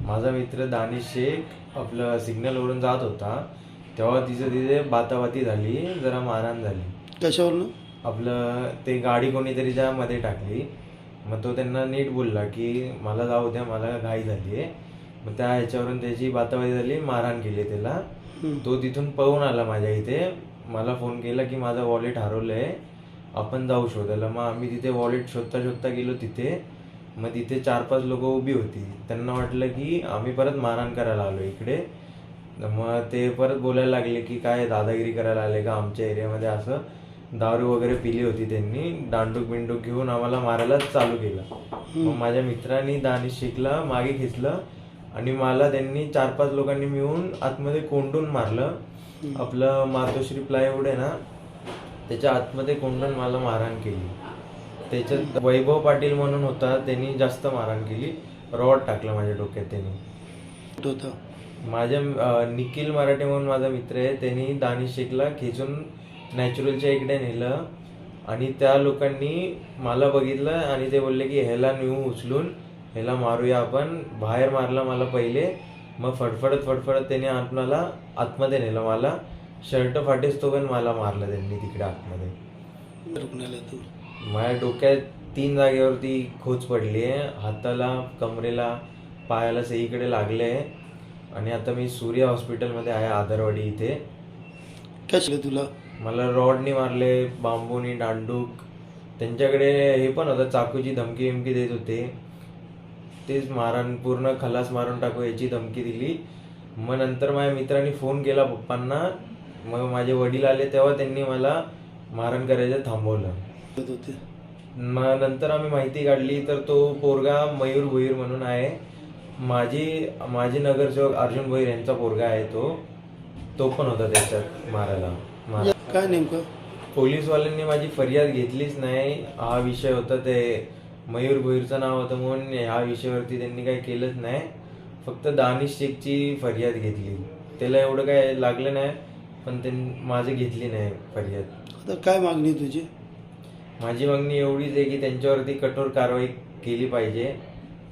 माझा मित्र दानिश शेख आपलं सिग्नलवरून जात होता, तेव्हा तिथे बाताबाती झाली, जरा मारहाण झाली. कशावरनं? आपलं ते गाडी कोणीतरी मध्ये टाकली. मग तो त्यांना नीट बोलला की मला जाऊ द्या, मला घाई झाली आहे. मग त्या ह्याच्यावरून त्याची बाताबाती झाली, मारहाण केली त्याला. तो तिथून पळून आला माझ्या इथे. मला फोन केला की माझं वॉलेट हरवलं आहे, आपण जाऊ शोधायला. मग आम्ही तिथे वॉलेट शोधता शोधता गेलो तिथे. मग तिथे 4-5 लोक उभी होती. त्यांना वाटलं की आम्ही परत मारहाण करायला आलो इकडे. मग ते परत बोलायला लागले की काय दादागिरी करायला आले का आमच्या एरियामध्ये, असं. दारू वगैरे पिली होती त्यांनी. दांडूक बिंडूक घेऊन आम्हाला मारायला चालू केलं. मग माझ्या मित्रांनी दानिश शेखला मागे खेचलं आणि मला त्यांनी 4-5 लोकांनी मिळून आतमध्ये कोंडून मारलं. आपलं मातोश्री प्लायवूड आहे ना, त्याच्या आतमध्ये कोंडून मला मारहाण केली. त्याच्यात वैभव पाटील म्हणून होता, त्यांनी जास्त मारहाण केली. रॉड टाकलं माझ्या डोक्यात त्यांनी. होता. निखिल मराठे म्हणून माझा मित्र आहे, त्यांनी दानिश शेखला खेचून नॅचरलच्या इकडे नेलं आणि त्या लोकांनी मला बघितलं आणि ते बोलले की ह्याला नेऊ उचलून, ह्याला मारूया आपण. बाहेर मारलं मला पहिले, मग फडफडत त्यांनी आतमध्ये नेलं मला. शर्ट फाटेस तो पण मला मारलं त्यांनी तिकडे आतमध्ये. रुग्णालयातून माझ्या डोक्यात 3 जागेवरती खोच पडली आहे, हाताला, कमरेला, पायाला सगळीकडे लागले. आणि आता मी सूर्या हॉस्पिटलमध्ये आहे, आदरवाडी इथे. काय तुला? मला रॉडनी मारले, बांबूनी, दांडूक. त्यांच्याकडे हे पण होतं, चाकूची धमकी बिमकी देत होते. तेच मारण, पूर्ण खलास मारून टाकू याची धमकी दिली. मग नंतर माझ्या मित्रांनी फोन केला पप्पांना. मग माझे वडील आले तेव्हा त्यांनी मला मारण करायचं थांबवलं. होते. मग नंतर आम्ही माहिती काढली तर तो पोरगा मयूर भोईर म्हणून आहे. माझी नगरसेवक अर्जुन भोईर यांचा पोरगा आहे तो पण होता त्याच्यात मारायला. काय नेमकं? पोलीसवाल्यांनी माझी फरियाद घेतलीच नाही. हा विषय होता, ते मयूर भोईरचं नाव होतं म्हणून ह्या विषयावरती त्यांनी काही केलंच नाही. फक्त दानिश शेखची फरियाद घेतली. त्याला एवढं काय लागलं नाही, पण त्यांनी माझी घेतली नाही फरियाद. आता काय मागणी तुझी? माझी मागणी एवढीच आहे की त्यांच्यावरती कठोर कारवाई केली पाहिजे,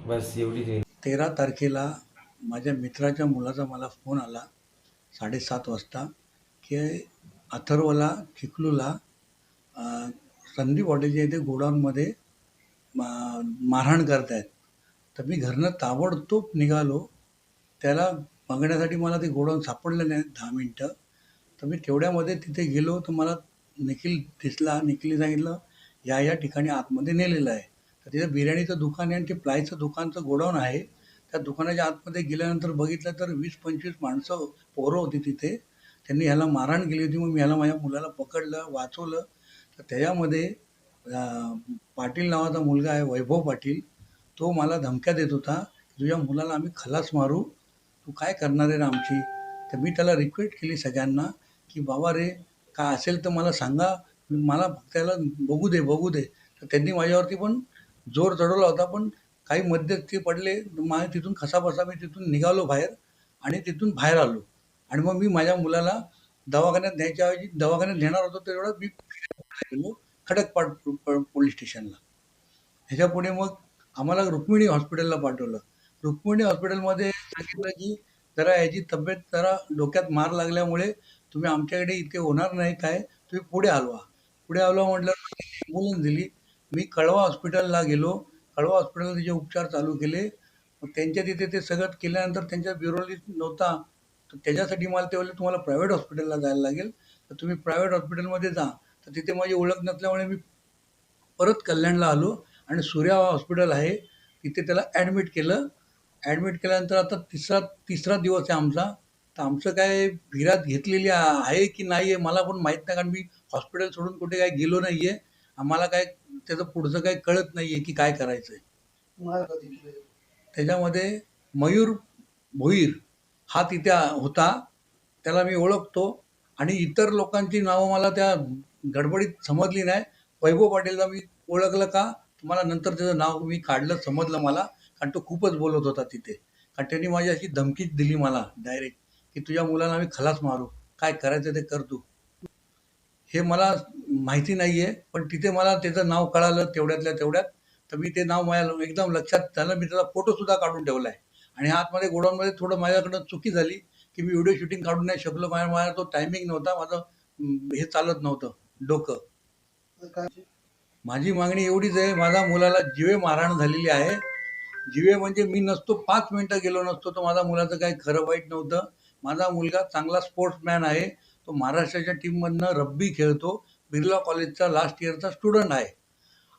बस एवढीच आहे. 13 तारखेला माझ्या मित्राच्या मुलाचा मला फोन आला 7:30 वाजता की अथर्वला, चिखलूला संदीप हॉटेलच्या इथे गोडाऊनमध्ये मारहाण करतायत. तर मी घरनं ताबडतोब निघालो. त्याला बघण्यासाठी मला ते गोडाऊन सापडलं नाही 10 मिनटं. तर मी तेवढ्यामध्ये तिथे गेलो तर मला निखिल दिसला. निखिलने सांगितलं या ठिकाणी आतमध्ये नेलेलं आहे. तर तिथे बिर्याणीचं दुकान आहे आणि ते प्लायचं दुकानचं गोडाऊन आहे. त्या दुकानाच्या आतमध्ये गेल्यानंतर बघितलं तर 20-25 माणसं, पोरं होती तिथे. त्यांनी ह्याला मारहाण केली होती. मग मी ह्याला, माझ्या मुलाला पकडलं, वाचवलं. तर त्याच्यामध्ये पाटील नावाचा मुलगा आहे, वैभव पाटील. तो मला धमक्या देत होता, तुझ्या मुलाला आम्ही खलास मारू, तू काय करणार आहे रे आमची. तर मी त्याला रिक्वेस्ट केली सगळ्यांना की बाबा रे, काय असेल तर मला सांगा, मला फक्त त्याला बघू दे. तर त्यांनी माझ्यावरती पण जोर चढवला होता. पण काही मध्यस्थी पडले. माझ्या तिथून कसाबसा मी तिथून निघालो बाहेर आणि तिथून बाहेर आलो. आणि मग मी माझ्या मुलाला दवाखान्यात न्यायच्या ऐवजी, दवाखान्यात नेणार होतो तेवढं मी गेलो खडकपाट पोलीस स्टेशनला. ह्याच्यापुढे मग आम्हाला रुक्मिणी हॉस्पिटलला पाठवलं. रुक्मिणी हॉस्पिटलमध्ये सांगितलं की जरा याची तब्येत, जरा डोक्यात मार लागल्यामुळे तुम्ही आमच्याकडे इथे होणार नाही, काय तुम्ही पुढे हलवा. पुढे हलवा म्हटल्यावर ॲम्ब्युलन्स दिली. मी कळवा हॉस्पिटलला गेलो. कळवा हॉस्पिटलला तिचे उपचार चालू केले. मग त्यांच्या तिथे ते सगळं केल्यानंतर त्यांच्या ब्युरोलिस्ट नव्हता. तर त्याच्यासाठी मला ते बोलले तुम्हाला प्रायव्हेट हॉस्पिटलला जायला लागेल, तर तुम्ही प्रायव्हेट हॉस्पिटलमध्ये जा. तर तिथे माझी ओळख नसल्यामुळे मी परत कल्याणला आलो आणि सूर्या हॉस्पिटल आहे तिथे त्याला ॲडमिट केलं. ॲडमिट केल्यानंतर आता तिसरा दिवस आहे आमचा. तर आमचं काय फिर्याद घेतलेली आहे की नाही आहे मला पण माहीत नाही, कारण मी हॉस्पिटल सोडून कुठे काही गेलो नाही आहे. आम्हाला काय त्याचं पुढचं काही कळत नाही आहे की काय करायचं आहे. त्याच्यामध्ये मयूर भोईर हा तिथे होता, त्याला मी ओळखतो. आणि इतर लोकांची नावं मला त्या गडबडीत समजली नाही. वैभव पाटीलला मी ओळखलं का, तुम्हाला नंतर त्याचं नाव मी काढलं, समजलं मला, कारण तो खूपच बोलत होता तिथे. कारण त्यांनी माझी अशी धमकीच दिली मला डायरेक्ट की तुझ्या मुलाला आम्ही खलास मारू, काय करायचं ते कर तू. हे मला माहिती नाही आहे, पण तिथे मला त्याचं नाव कळालं तेवढ्यातल्या तेवढ्यात. तर मी ते नाव माझ्या एकदम लक्षात झालं. मी त्याचा फोटोसुद्धा काढून ठेवला आहे आणि आतमध्ये गोडाऊनमध्ये थोडं माझ्याकडनं चुकी झाली की मी व्हिडिओ शूटिंग काढू नाही शकलो. माझा तो टायमिंग नव्हता, माझं हे चालत नव्हतं डोकं. माझी मागणी एवढीच आहे, माझ्या मुलाला जीवे मारहाण झालेली आहे. जीवे म्हणजे मी नसतो 5 मिनिटं गेलो नसतो तर माझ्या मुलाचं काही खरं वाईट नव्हतं. माझा मुलगा चांगला स्पोर्ट्समॅन आहे. तो महाराष्ट्राच्या टीममधनं रग्बी खेळतो. बिर्ला कॉलेजचा लास्ट इयरचा स्टुडंट आहे.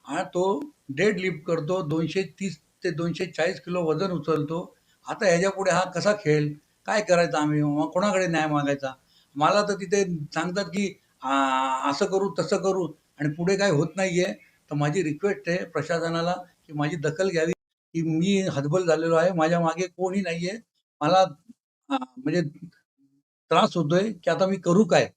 आणि तो डेड लिफ्ट करतो. 230 ते 240 किलो वजन उचलतो. आता ह्याच्यापुढे हा कसा खेळेल? काय करायचं आम्ही? मग कोणाकडे न्याय मागायचा? मला तर तिथे सांगतात की असं करू, तसं करू आणि पुढे काही होत नाहीये. तर माझी रिक्वेस्ट आहे प्रशासनाला की माझी दखल घ्यावी, की मी हतबल झालेलो आहे. माझ्या मागे कोणी नाहीये. मला म्हणजे त्रास होतोय की आता मी करू काय?